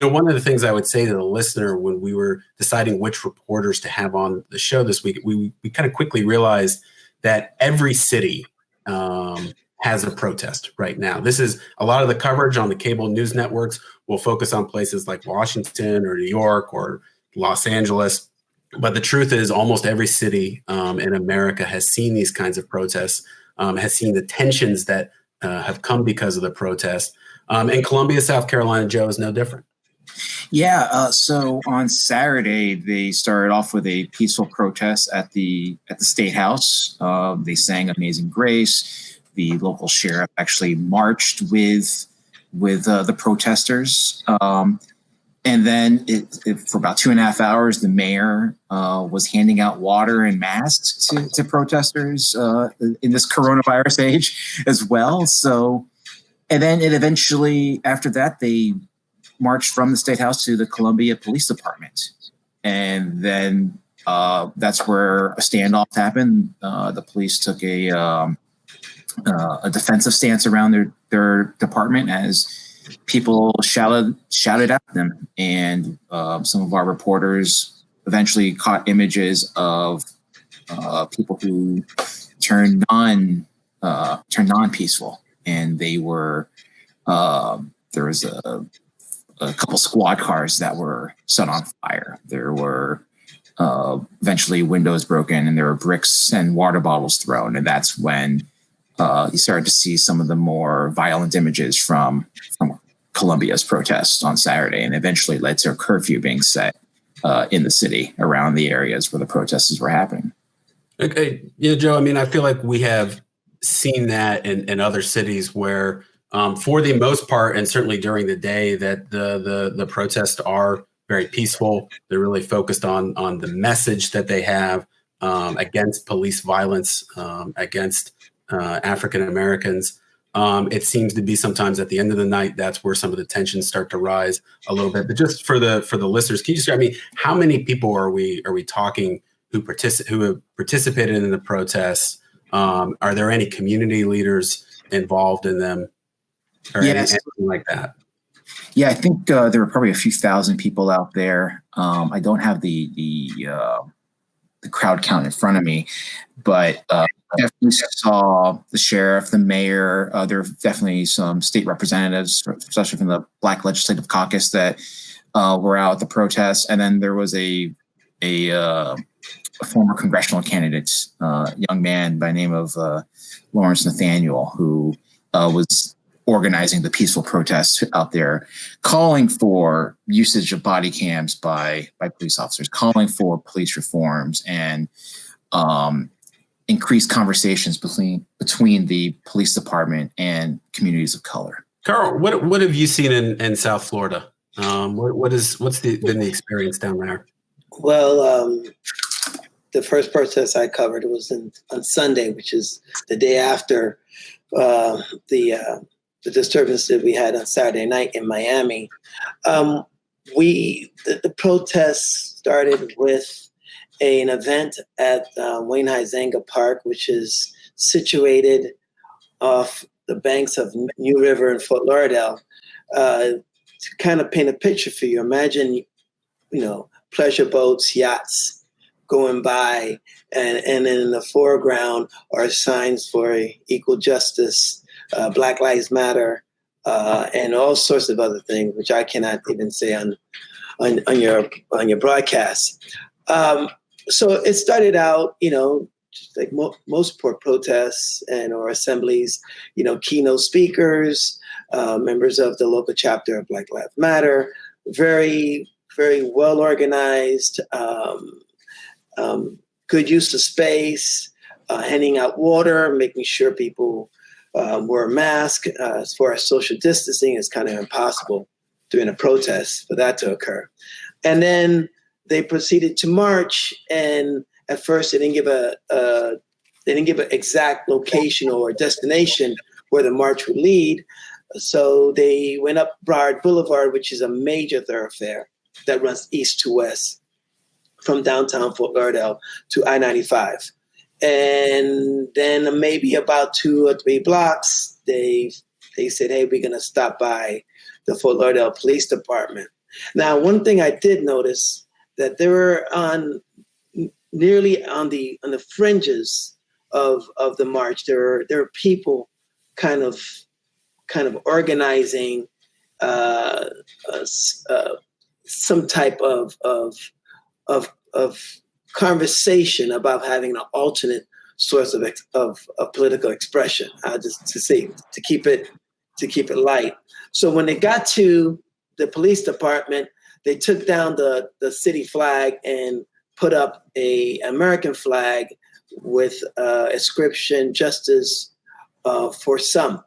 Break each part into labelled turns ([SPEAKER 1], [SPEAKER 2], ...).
[SPEAKER 1] One of the things I would say to the listener when we were deciding which reporters to have on the show this week, we kind of quickly realized that every city has a protest right now. This is a lot of the coverage on the cable news networks will focus on places like Washington or New York or Los Angeles. But the truth is almost every city in America has seen these kinds of protests, has seen the tensions that have come because of the protests. And Columbia, South Carolina, Joe, is no different.
[SPEAKER 2] Yeah. So on Saturday, they started off with a peaceful protest at the State House. They sang "Amazing Grace." The local sheriff actually marched with the protesters. And then for about 2.5 hours, the mayor was handing out water and masks to protesters in this coronavirus age as well. So, and then it eventually, after that, they marched from the State House to the Columbia Police Department. And then that's where a standoff happened. The police took a defensive stance around their department as people shouted at them. And some of our reporters eventually caught images of people who turned non-peaceful. And they were, there was a couple squad cars that were set on fire. There were eventually windows broken, and there were bricks and water bottles thrown. And that's when you started to see some of the more violent images from Columbia's protests on Saturday, and eventually led to a curfew being set in the city around the areas where the protests were happening.
[SPEAKER 1] Okay. Yeah, Joe, I mean, I feel like we have seen that in other cities where for the most part, and certainly during the day, that the protests are very peaceful. They're really focused on the message that they have against police violence, against African Americans. It seems to be sometimes at the end of the night, that's where some of the tensions start to rise a little bit. But just for the listeners, can you describe me how many people are we talking who have participated in the protests? Are there any community leaders involved in them? Or anything like that?
[SPEAKER 2] Yeah, I think there were probably a few thousand people out there. I don't have the crowd count in front of me, but definitely saw the sheriff, the mayor. There were definitely some state representatives, especially from the Black Legislative Caucus, that were out at the protests. And then there was a former congressional candidate, young man by the name of Lawrence Nathaniel, who was organizing the peaceful protests out there, calling for usage of body cams by police officers, calling for police reforms, and increased conversations between the police department and communities of color.
[SPEAKER 1] Carl, what have you seen in South Florida? What's been the experience down there?
[SPEAKER 3] Well, the first protest I covered was on Sunday, which is the day after the disturbance that we had on Saturday night in Miami. The protests started with an event at Wayne Huizenga Park, which is situated off the banks of New River in Fort Lauderdale. To kind of paint a picture for you, imagine, pleasure boats, yachts going by, and in the foreground are signs for equal justice, Black Lives Matter, and all sorts of other things, which I cannot even say on your broadcast. So it started out, just like most protests or assemblies, keynote speakers, members of the local chapter of Black Lives Matter, very, very well organized, good use of space, handing out water, making sure people wear a mask. As far as social distancing, it's kind of impossible during a protest for that to occur. And then they proceeded to march, and at first they didn't give an exact location or destination where the march would lead. So they went up Broward Boulevard, which is a major thoroughfare that runs east to west from downtown Fort Lauderdale to I-95. And then maybe about 2 or 3 blocks, they said, hey, we're going to stop by the Fort Lauderdale Police Department. Now, one thing I did notice that there were nearly on the fringes of the march, there were people kind of organizing some type of conversation about having an alternate source of political expression. Just to keep it light. So when they got to the police department, they took down the city flag and put up a American flag with inscription "Justice for some,"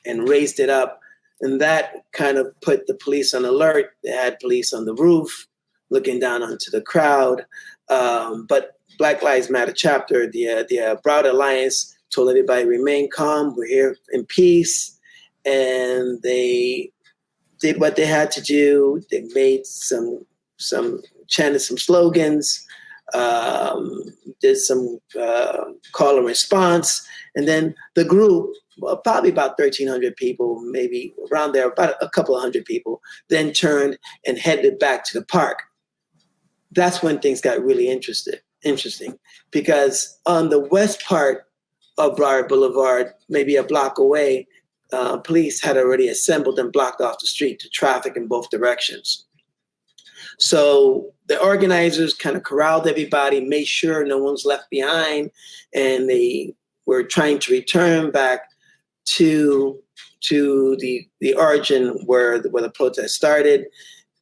[SPEAKER 3] and raised it up. And that kind of put the police on alert. They had police on the roof looking down onto the crowd. But Black Lives Matter chapter, the Broad Alliance, told everybody remain calm. We're here in peace. And they did what they had to do. They made chanted some slogans, did some call and response. And then the group, well, probably about 1,300 people, maybe around there, about a couple of hundred people, then turned and headed back to the park. That's when things got really interesting, because on the west part of Broward Boulevard, maybe a block away, police had already assembled and blocked off the street to traffic in both directions. So the organizers kind of corralled everybody, made sure no one's left behind, and they were trying to return back to the origin where the protest started.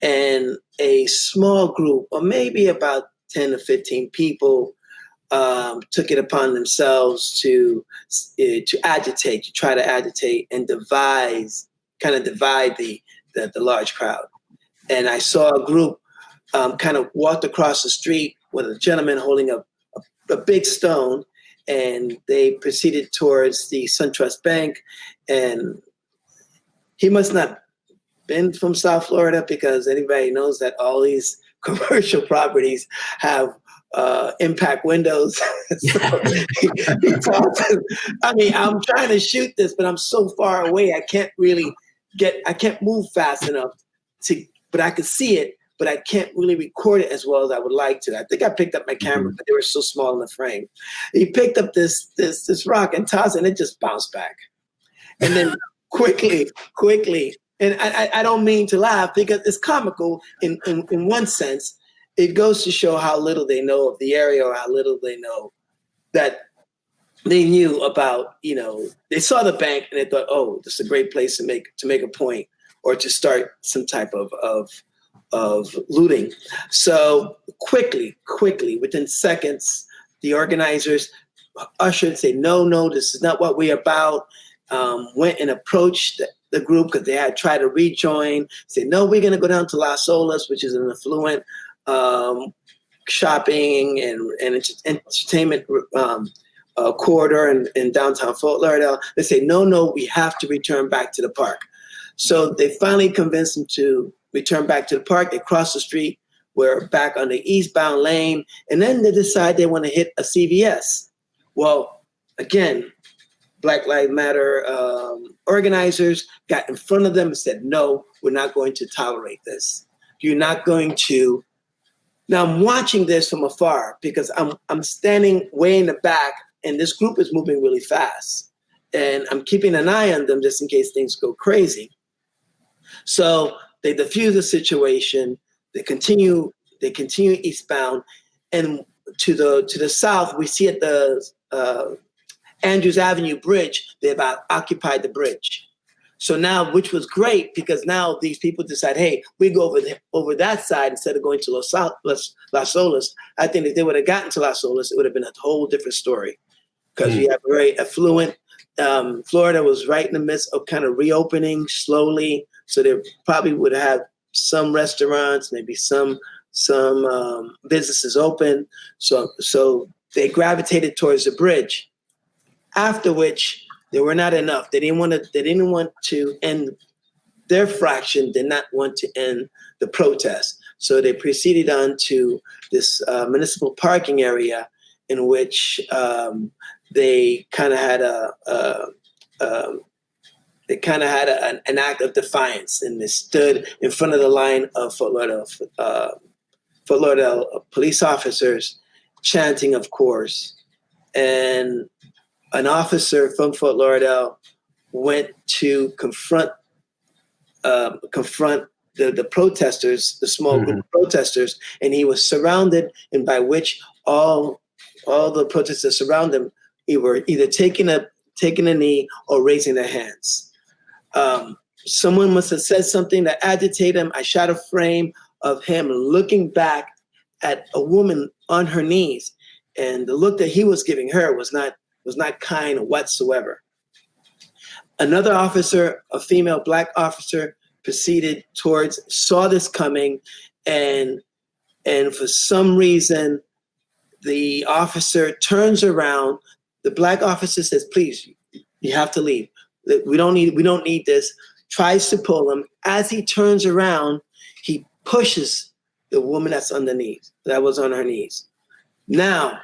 [SPEAKER 3] And a small group, or maybe about 10 to 15 people, took it upon themselves to agitate, to try to agitate and divide the large crowd. And I saw a group kind of walked across the street with a gentleman holding a big stone, and they proceeded towards the SunTrust Bank. And he must not been from South Florida, because anybody knows that all these commercial properties have impact windows. So he talked. I mean, I'm trying to shoot this, but I'm so far away. I can't move fast enough but I could see it, but I can't really record it as well as I would like to. I think I picked up my camera, but they were so small in the frame. He picked up this rock and tossed it, and it just bounced back. And then quickly, and I don't mean to laugh, because it's comical in one sense. It goes to show how little they know of the area, or how little they know that they knew about, they saw the bank and they thought, oh, this is a great place to make a point, or to start some type of looting. So quickly, within seconds, the organizers ushered, say, no, this is not what we're about. Went and approached the group, because they had tried to rejoin, say, no, we're going to go down to Las Olas, which is an affluent shopping and entertainment corridor in downtown Fort Lauderdale. They say, no, we have to return back to the park. So they finally convinced them to return back to the park. They crossed the street. We're back on the eastbound lane. And then they decide they want to hit a CVS. Well, again, Black Lives Matter organizers got in front of them and said, no, we're not going to tolerate this. You're not going to. Now I'm watching this from afar, because I'm standing way in the back, and this group is moving really fast. And I'm keeping an eye on them just in case things go crazy. So they diffuse the situation. They continue eastbound, and to the south, we see at the Andrews Avenue Bridge, they've occupied the bridge. So now, which was great, because now these people decide, hey, we go over that side instead of going to Las Olas. I think if they would have gotten to Las Olas, it would have been a whole different story, because we have very affluent. Florida was right in the midst of kind of reopening slowly, so they probably would have some restaurants, maybe some businesses open. So they gravitated towards the bridge. After which, they were not enough. They didn't want to end their fraction. Did not want to end the protest. So they proceeded on to this municipal parking area, in which they kind of had they kind of had an act of defiance, and they stood in front of the line of Fort Lauderdale police officers, chanting, of course. And an officer from Fort Lauderdale went to confront the protesters, the small group of protesters, and he was surrounded, and by which all the protesters around him were either taking a knee or raising their hands. Someone must have said something that agitated him. I shot a frame of him looking back at a woman on her knees, and the look that he was giving her was not kind whatsoever. Another officer, a female black officer, proceeded towards, saw this coming, and for some reason, the officer turns around. The black officer says, "Please, you have to leave. We don't need this." Tries to pull him. As he turns around, he pushes the woman that was on her knees. Now,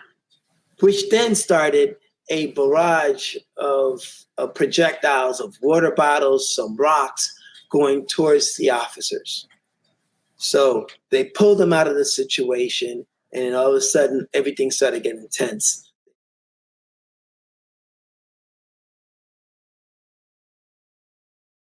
[SPEAKER 3] which then started a barrage of projectiles, of water bottles, some rocks going towards the officers. So they pulled them out of the situation, and all of a sudden, everything started getting tense.